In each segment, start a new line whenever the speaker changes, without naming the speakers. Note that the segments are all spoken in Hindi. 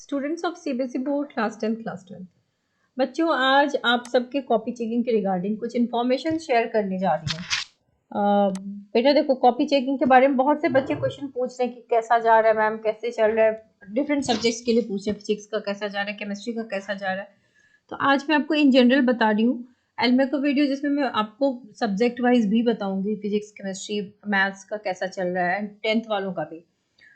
Students of CBSE board class 10 बच्चों, आज आप सबके कॉपी चेकिंग के रिगार्डिंग कुछ इन्फॉर्मेशन शेयर करने जा रही हूँ। बेटा देखो, कॉपी चेकिंग के बारे में बहुत से बच्चे क्वेश्चन पूछ रहे हैं कि कैसा जा रहा है मैम, कैसे चल रहा है। डिफरेंट सब्जेक्ट्स के लिए पूछ रहे हैं, फिजिक्स का कैसा जा रहा है, केमिस्ट्री का कैसा जा रहा है। तो आज मैं आपको इन जनरल बता रही हूँ। एंड मेरे को वीडियो जिसमें मैं आपको सब्जेक्ट वाइज भी बताऊंगी, फिजिक्स, केमिस्ट्री, मैथ्स का कैसा चल रहा है, एंड 10th वालों का भी।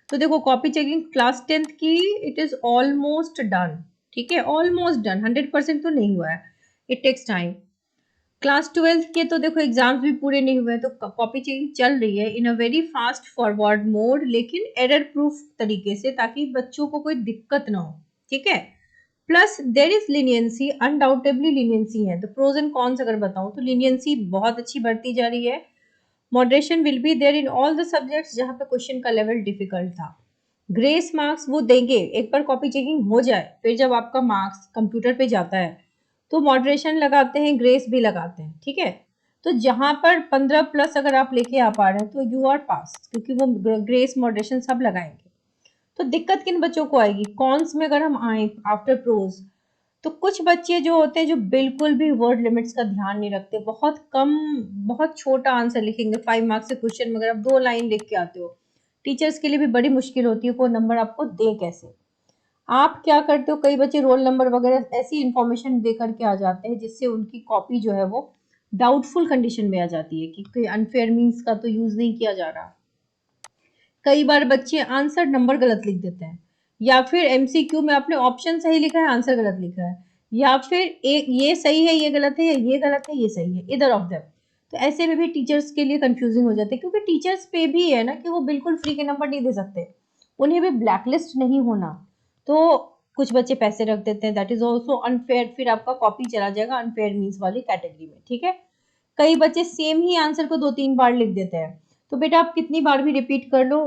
तो देखो, कॉपी चेकिंग क्लास 10th की इट इज ऑलमोस्ट डन। ठीक है, ऑलमोस्ट डन, 100% तो नहीं हुआ है, it takes time. Class 12th के तो देखो एग्जाम्स भी पूरे नहीं हुए, तो कॉपी चेकिंग चल रही है in a very fast forward mode, लेकिन एरर प्रूफ तरीके से, ताकि बच्चों को कोई दिक्कत ना हो। ठीक है, plus there is leniency, undoubtedly leniency है। तो प्रोज एंड कॉन्स अगर बताऊं तो लीनियंसी बहुत अच्छी बढ़ती जा रही है। Moderation will be there in all the subjects जहां पे क्वेश्चन का लेवल डिफिकल्ट था। ग्रेस मार्क्स वो देंगे, एक बार कॉपी चेकिंग हो जाए फिर जब आपका मार्क्स कंप्यूटर पे जाता है तो मॉडरेशन लगाते हैं, ग्रेस भी लगाते हैं। ठीक है, तो जहां पर 15+ अगर आप लेके आ पा रहे हैं तो यू आर पास, क्योंकि वो ग्रेस मॉडरेशन सब लगाएंगे। तो दिक्कत किन बच्चों को आएगी? कॉन्स में अगर हम आए आफ्टर प्रोज, तो कुछ बच्चे जो होते हैं जो बिल्कुल भी वर्ड लिमिट्स का ध्यान नहीं रखते, बहुत कम, बहुत छोटा आंसर लिखेंगे। 5 मार्क्स से क्वेश्चन में अगर आप 2 लाइन लिख के आते हो, टीचर्स के लिए भी बड़ी मुश्किल होती है, कोई नंबर आपको दे कैसे। आप क्या करते हो, कई बच्चे रोल नंबर वगैरह ऐसी इंफॉर्मेशन दे करके आ जाते हैं जिससे उनकी कॉपी जो है वो डाउटफुल कंडीशन में आ जाती है कि कोई अनफेयर मीन्स का तो यूज नहीं किया जा रहा। कई बार बच्चे आंसर नंबर गलत लिख देते हैं, या फिर एमसीक्यू में आपने ऑप्शन सही लिखा है, आंसर गलत लिखा है, या फिर एक ये सही है ये गलत है, या ये गलत है ये सही है, इधर ऑफ देम। तो ऐसे में भी टीचर्स के लिए कंफ्यूजिंग हो जाते हैं, क्योंकि टीचर्स पे भी है ना कि वो बिल्कुल फ्री के नंबर नहीं दे सकते, उन्हें भी ब्लैकलिस्ट नहीं होना। तो कुछ बच्चे पैसे रख देते हैं, दैट इज ऑल्सो अनफेयर, फिर आपका कॉपी चला जाएगा अनफेयर मीन्स वाली कैटेगरी में। ठीक है, कई बच्चे सेम ही आंसर को 2-3 बार लिख देते हैं। तो बेटा आप कितनी बार भी रिपीट कर लो,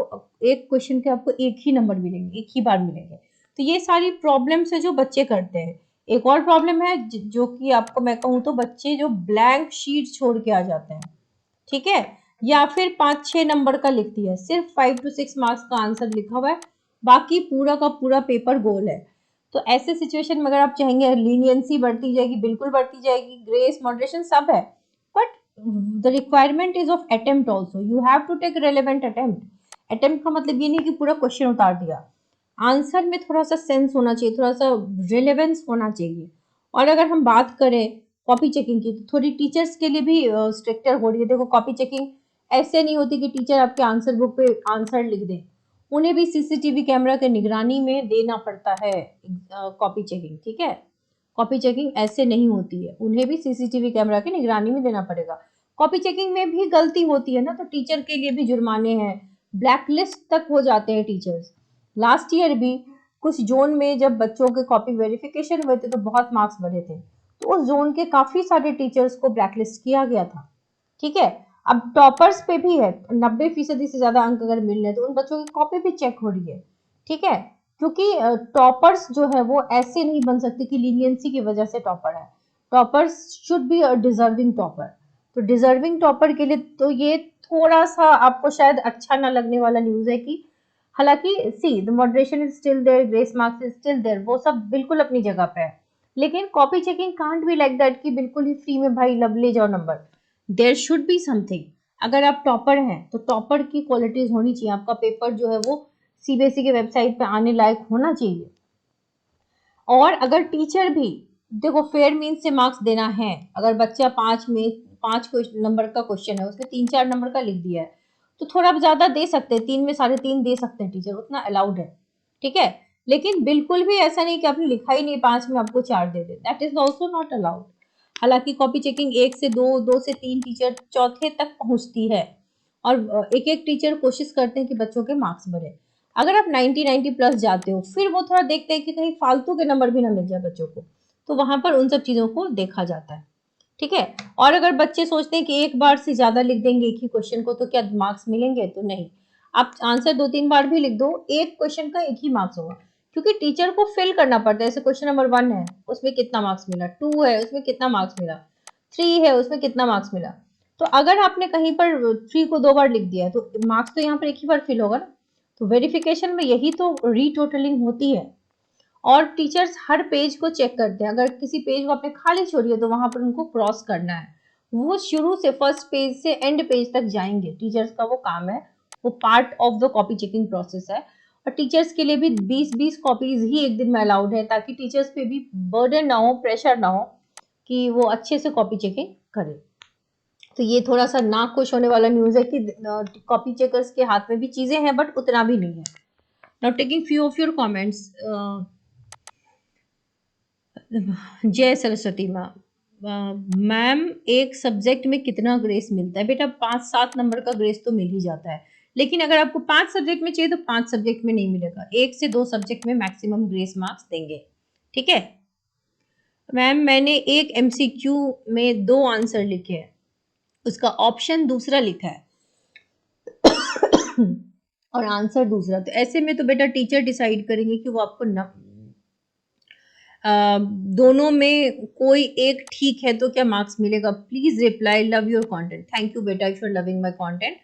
एक क्वेश्चन के आपको एक ही नंबर मिलेंगे, एक ही बार मिलेंगे। तो ये सारी प्रॉब्लम्स है जो बच्चे करते हैं। एक और प्रॉब्लम है जो कि आपको मैं कहूँ तो बच्चे जो ब्लैंक शीट छोड़ के आ जाते हैं। ठीक है, या फिर 5-6 नंबर का लिख दिया, सिर्फ 5 to 6 मार्क्स का आंसर लिखा हुआ है, बाकी पूरा का पूरा पेपर गोल है। तो ऐसे सिचुएशन में अगर आप चाहेंगे लीनियंसी बढ़ती जाएगी, बिल्कुल बढ़ती जाएगी, ग्रेस मॉडरेशन सब है, but the requirement is of attempt also, you have to take relevant attempt. Attempt का मतलब ये नहीं कि पूरा क्वेश्चन उतार दिया, आंसर में थोड़ा सा सेंस होना चाहिए, थोड़ा सा रिलेवेंस होना चाहिए। और अगर हम बात करें कॉपी चेकिंग की, तो थोड़ी टीचर्स के लिए भी स्ट्रिक्टर हो रही है। देखो, कॉपी चेकिंग ऐसे नहीं होती कि टीचर आपके आंसर बुक पे आंसर लिख दे, उन्हें भी सीसीटीवी कैमरा के निगरानी में देना पड़ता है कॉपी चेकिंग। ठीक है, कॉपी चेकिंग ऐसे नहीं होती है, उन्हें भी सीसीटीवी कैमरा की निगरानी में देना पड़ेगा। कॉपी चेकिंग में भी गलती होती है ना, तो टीचर के लिए भी जुर्माने हैं, ब्लैकलिस्ट तक हो जाते हैं टीचर्स। लास्ट ईयर भी कुछ जोन में जब बच्चों के कॉपी वेरिफिकेशन हुए थे तो बहुत मार्क्स बढ़े थे, तो उस जोन के काफी सारे टीचर्स को ब्लैकलिस्ट किया गया था। ठीक है, अब टॉपर्स पे भी है, 90% से ज्यादा अंक अगर मिल रहे हैं तो उन बच्चों की कॉपी भी चेक हो रही है। ठीक है, क्योंकि टॉपर्स जो है वो ऐसे नहीं बन सकते कि लीनियंसी की वजह से टॉपर है। Toppers should be a deserving topper. तो डिजर्विंग टॉपर के लिए तो ये थोड़ा सा आपको शायद अच्छा ना लगने वाला न्यूज है कि हालांकि see the moderation is still there, grace marks is still there, वो सब बिल्कुल अपनी जगह पे है, लेकिन copy checking can't be like that कि बिल्कुल ही फ्री में भाई लब ले जाओ number. There should be something. अगर आप टॉपर हैं तो टॉपर की क्वालिटीज होनी चाहिए, आपका पेपर जो है वो सीबीएसई के वेबसाइट पे आने लायक होना चाहिए। और अगर टीचर भी, देखो फेयर मीन्स से मार्क्स देना है, अगर बच्चा 5 नंबर का क्वेश्चन है, उसमें 3-4 नंबर का लिख दिया है, तो थोड़ा ज्यादा दे सकते हैं, 3 में 3.5 दे सकते हैं टीचर, उतना अलाउड है। ठीक है, लेकिन बिल्कुल भी ऐसा नहीं कि आपने लिखा ही नहीं 5 में आपको 4 दे दे, that is also not allowed. हालांकि कॉपी चेकिंग 1 से 2, 2 से 3 टीचर, चौथे तक पहुंचती है, और एक एक टीचर कोशिश करते हैं कि बच्चों के मार्क्स बढ़े। अगर आप 90+ जाते हो, फिर वो थोड़ा देखते हैं कि कहीं फालतू के नंबर भी ना मिल जाए बच्चों को, तो वहां पर उन सब चीजों को देखा जाता है। ठीक है, और अगर बच्चे सोचते हैं कि एक बार से ज्यादा लिख देंगे एक ही क्वेश्चन को तो क्या मार्क्स मिलेंगे, तो नहीं। आप आंसर 2-3 बार भी लिख दो, एक क्वेश्चन का एक ही मार्क्स होगा, क्योंकि टीचर को फिल करना पड़ता है। जैसे क्वेश्चन नंबर 1 है, उसमें कितना मार्क्स मिला, 2 है उसमें कितना मार्क्स मिला, 3 है उसमें कितना मार्क्स मिला। तो अगर आपने कहीं पर 3 को 2 बार लिख दिया है तो मार्क्स तो यहाँ पर एक ही बार फिल होगा ना। तो वेरिफिकेशन में यही तो रीटोटलिंग होती है। और टीचर्स हर पेज को चेक करते हैं। अगर किसी पेज को आपने खाली छोड़ी है तो वहां पर उनको क्रॉस करना है। वो शुरू से फर्स्ट पेज से एंड पेज तक जाएंगे, टीचर्स का वो काम है, वो part of the copy checking process है। और टीचर्स के लिए भी 20-20 कॉपीज ही एक दिन में अलाउड है, ताकि टीचर्स पे भी बर्डन ना हो, प्रेशर ना हो कि वो अच्छे से कॉपी चेकिंग करें। तो ये थोड़ा सा नाक खुश होने वाला न्यूज है कि कॉपी चेकर्स के हाथ में भी चीजें हैं, बट उतना भी नहीं है। Now taking few of your comments. जय सरस्वती मैम, एक सब्जेक्ट में कितना ग्रेस मिलता है? बेटा 5-7 नंबर का ग्रेस तो मिल ही जाता है, लेकिन अगर आपको 5 सब्जेक्ट में चाहिए तो 5 सब्जेक्ट में नहीं मिलेगा, 1 से 2 सब्जेक्ट में मैक्सिमम ग्रेस मार्क्स देंगे। ठीक है मैम, मैंने एक एमसीक्यू में 2 आंसर लिखे हैं, उसका ऑप्शन दूसरा लिखा है और आंसर दूसरा, तो ऐसे में तो बेटा टीचर डिसाइड करेंगे कि वो आपको दोनों में कोई एक ठीक है तो क्या मार्क्स मिलेगा। Please reply love your content. Thank you बेटा if you are loving my content,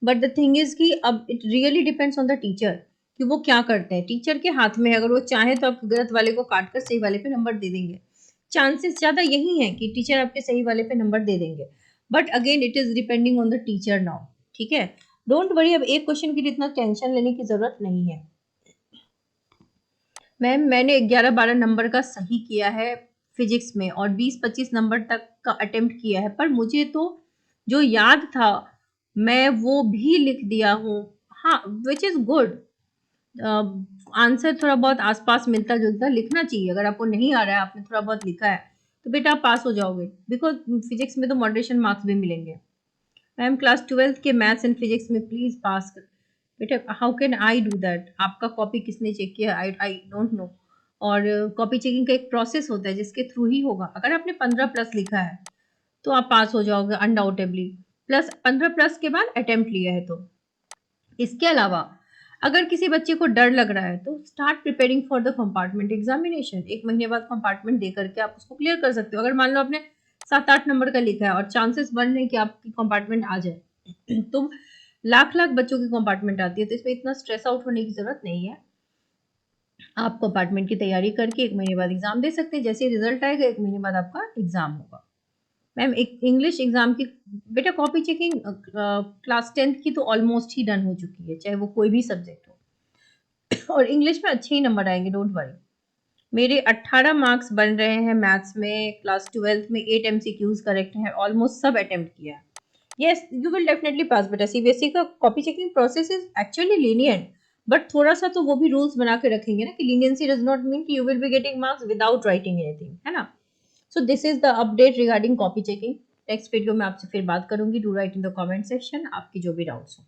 but the thing is कि अब it really depends on the teacher कि वो क्या करते हैं। टीचर के हाथ में, अगर वो चाहे तो आप गलत वाले को काट कर सही वाले पे नंबर दे देंगे। चांसेस ज्यादा यही है कि टीचर आपके सही वाले पे नंबर दे देंगे, but again it is depending on the teacher now. ठीक है, डोंट वरी, अब एक क्वेश्चन के लिए इतना टेंशन लेने की जरूरत नहीं है। मैम, मैंने 11-12 नंबर का सही किया है फिजिक्स में और 20-25 नंबर तक का अटेम्प्ट किया है, पर मुझे तो जो याद था मैं वो भी लिख दिया हूँ। हाँ, विच इज गुड। आंसर थोड़ा बहुत आसपास मिलता जुलता लिखना चाहिए। अगर आपको नहीं आ रहा है, आपने थोड़ा बहुत लिखा है, तो बेटा आप पास हो जाओगे, बिकॉज फिजिक्स में तो मॉडरेशन मार्क्स भी मिलेंगे। मैम, क्लास 12th के मैथ्स एंड फिजिक्स में प्लीज पास कर। बेटा how can I do that? आपका कॉपी किसने चेक किया? I don't know. और कॉपी चेकिंग का एक प्रोसेस होता है जिसके थ्रू ही होगा। अगर आपने 15 प्लस लिखा है तो आप पास हो जाओगे अनडाउटेबली, प्लस 15 प्लस के बाद अटेम्प्ट लिया है तो। इसके अलावा अगर किसी बच्चे को डर लग रहा है तो start preparing for the compartment examination. 1 महीने बाद कंपार्टमेंट दे करके आप उसको क्लियर कर सकते हो। अगर मान लो आपने 7-8 नंबर का लिखा है और चांसेस बढ़ रहे हैं कि आपकी कंपार्टमेंट आ जाए तो लाख लाख बच्चों की कंपार्टमेंट आती है, तो इसमें इतना स्ट्रेस आउट होने की जरूरत नहीं है। आप कंपार्टमेंट की तैयारी करके 1 महीने बाद एग्जाम दे सकते हैं। जैसे रिजल्ट आएगा 1 महीने बाद आपका एग्जाम होगा। मैम, एक इंग्लिश एग्जाम की बेटा कॉपी चेकिंग क्लास 10th की तो ऑलमोस्ट ही डन हो चुकी है, चाहे वो कोई भी सब्जेक्ट हो और इंग्लिश में अच्छे ही नंबर आएंगे, डोंट वरी। मेरे 18 मार्क्स बन रहे हैं मैथ्स में, क्लास 12th में 8 एमसीक्यूज करेक्ट हैं, ऑलमोस्ट सब अटेम्प्ट किया है। Yes, you will definitely pass बेटा। सीबीएसई का copy checking process is actually lenient, but थोड़ा सा तो वो भी रूल्स बना के रखेंगे ना कि लीनियंसी डज नॉट मीन कि you will be getting marks without writing anything, है ना। So this is the update regarding copy checking. Next video में आपसे फिर बात करूंगी। Do right in the comment section आपकी जो भी डाउट्स हो।